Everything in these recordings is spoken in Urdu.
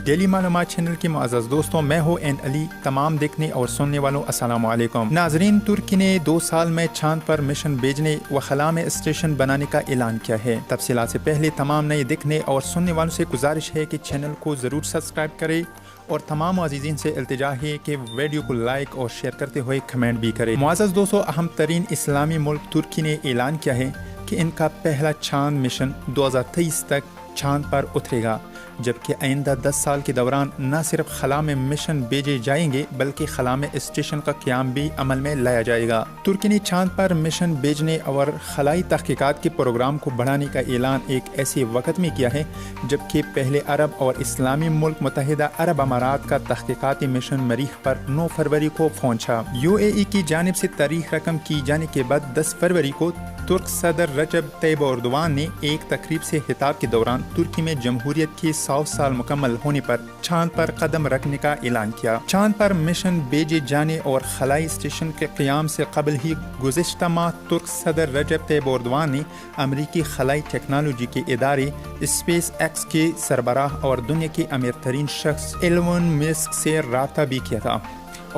ڈیلی معلومات چینل کے معزز دوستوں، میں ہوں این علی۔ تمام دیکھنے اور سننے والوں السلام علیکم۔ ناظرین، ترکی نے 2 سال میں چاند پر مشن بھیجنے و خلا میں اسٹیشن بنانے کا اعلان کیا ہے۔ تفصیلات سے پہلے تمام نئے دیکھنے اور سننے والوں سے گزارش ہے کہ چینل کو ضرور سبسکرائب کریں اور تمام عزیزین سے التجا ہے کہ ویڈیو کو لائک اور شیئر کرتے ہوئے کمنٹ بھی کریں۔ معزز دوستوں، اہم ترین اسلامی ملک ترکی نے اعلان کیا ہے کہ ان کا پہلا چاند مشن 2023 تک چاند پر اترے گا، جبکہ آئندہ 10 سال کے دوران نہ صرف خلا میں مشن بھیجے جائیں گے بلکہ خلا میں اسٹیشن کا قیام بھی عمل میں لایا جائے گا۔ ترکی نے چاند پر مشن بھیجنے اور خلائی تحقیقات کے پروگرام کو بڑھانے کا اعلان ایک ایسے وقت میں کیا ہے جبکہ پہلے عرب اور اسلامی ملک متحدہ عرب امارات کا تحقیقاتی مشن مریخ پر 9 فروری کو پہنچا۔ UAE کی جانب سے تاریخ رقم کی جانے کے بعد 10 فروری کو ترک صدر رجب طیب ایردوان نے ایک تقریب سے خطاب کے دوران ترکی میں جمہوریت کے 100 سال مکمل ہونے پر چاند پر قدم رکھنے کا اعلان کیا۔ چاند پر مشن بھیجے جانے اور خلائی اسٹیشن کے قیام سے قبل ہی گزشتہ ماہ ترک صدر رجب طیب ایردوان نے امریکی خلائی ٹیکنالوجی کے ادارے اسپیس ایکس کے سربراہ اور دنیا کے امیر ترین شخص ایلون مسک سے رابطہ بھی کیا تھا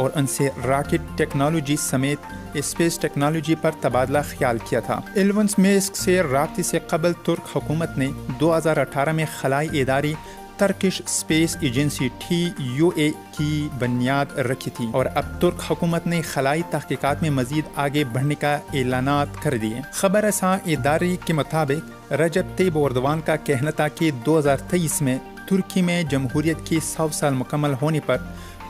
اور ان سے راکٹ ٹیکنالوجی سمیت اسپیس ٹیکنالوجی پر تبادلہ خیال کیا تھا۔ ایلون مسک سے رابطے سے قبل ترک حکومت نے 2018 میں خلائی ادارے ترکش اسپیس ایجنسی TUA کی بنیاد رکھی تھی اور اب ترک حکومت نے خلائی تحقیقات میں مزید آگے بڑھنے کا اعلانات کر دیے۔ خبر رساں ادارے کے مطابق رجب طیب ایردوان کا کہنا تھا کہ 2023 میں ترکی میں جمہوریت کے 100 سال مکمل ہونے پر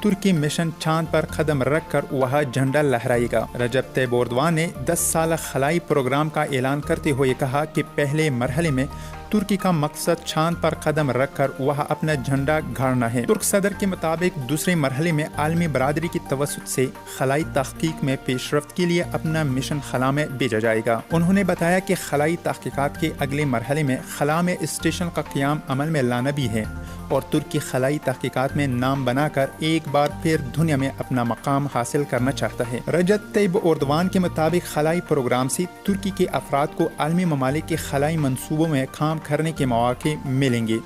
ترکی مشن چاند پر قدم رکھ کر وہاں جھنڈا لہرائے گا۔ رجب طیب ایردوان نے 10 سالہ خلائی پروگرام کا اعلان کرتے ہوئے کہا کہ پہلے مرحلے میں ترکی کا مقصد چاند پر قدم رکھ کر وہاں اپنا جھنڈا گاڑنا ہے۔ ترک صدر کے مطابق دوسرے مرحلے میں عالمی برادری کی توسط سے خلائی تحقیق میں پیش رفت کے لیے اپنا مشن خلا میں بھیجا جائے گا۔ انہوں نے بتایا کہ خلائی تحقیقات کے اگلے مرحلے میں خلا میں اسٹیشن کا قیام عمل میں لانا بھی ہے اور ترکی خلائی تحقیقات میں نام بنا کر ایک بار پھر دنیا میں اپنا مقام حاصل کرنا چاہتا ہے۔ رجب طیب ایردوان کے مطابق خلائی پروگرام سے ترکی کے افراد کو عالمی ممالک کے خلائی منصوبوں میں کام کرنے کے مواقع ملیں گے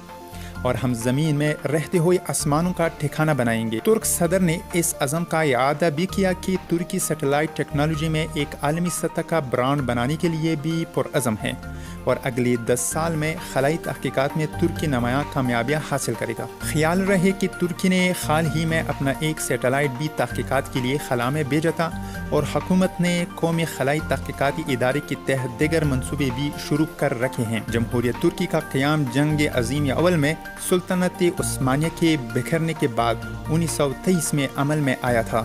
اور ہم زمین میں رہتے ہوئے آسمانوں کا ٹھکانہ بنائیں گے۔ ترک صدر نے اس عزم کا اعادہ بھی کیا کہ ترکی سیٹلائٹ ٹیکنالوجی میں ایک عالمی سطح کا برانڈ بنانے کے لیے بھی پرعزم ہے اور اگلے 10 سال میں خلائی تحقیقات میں ترکی نمایاں کامیابیاں حاصل کرے گا۔ خیال رہے کہ ترکی نے حال ہی میں اپنا ایک سیٹلائٹ بھی تحقیقات کے لیے خلا میں بھیجا تھا اور حکومت نے قومی خلائی تحقیقاتی ادارے کے تحت دیگر منصوبے بھی شروع کر رکھے ہیں۔ جمہوریت ترکی کا قیام جنگ عظیم اول میں سلطنت عثمانیہ کے بکھرنے کے بعد 1923 میں عمل میں آیا تھا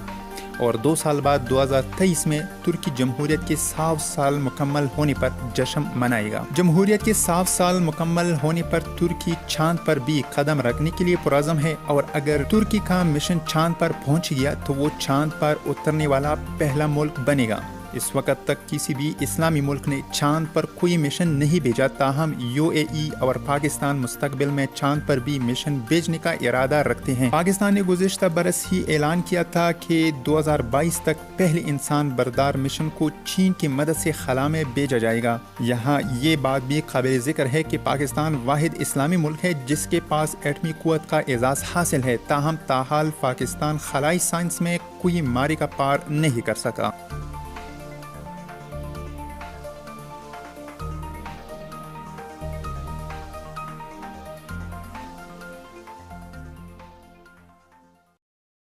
اور 2 سال بعد 2023 میں ترکی جمہوریت کے 100 سال مکمل ہونے پر جشن منائے گا۔ جمہوریت کے 100 سال مکمل ہونے پر ترکی چاند پر بھی قدم رکھنے کے لیے پرعزم ہے اور اگر ترکی کا مشن چاند پر پہنچ گیا تو وہ چاند پر اترنے والا پہلا ملک بنے گا۔ اس وقت تک کسی بھی اسلامی ملک نے چاند پر کوئی مشن نہیں بھیجا، تاہم UAE اور پاکستان مستقبل میں چاند پر بھی مشن بھیجنے کا ارادہ رکھتے ہیں۔ پاکستان نے گزشتہ برس ہی اعلان کیا تھا کہ 2022 تک پہلے انسان بردار مشن کو چین کی مدد سے خلا میں بھیجا جائے گا۔ یہاں یہ بات بھی قابل ذکر ہے کہ پاکستان واحد اسلامی ملک ہے جس کے پاس ایٹمی قوت کا اعزاز حاصل ہے، تاہم تاحال پاکستان خلائی سائنس میں کوئی ماری کا پار نہیں کر سکا۔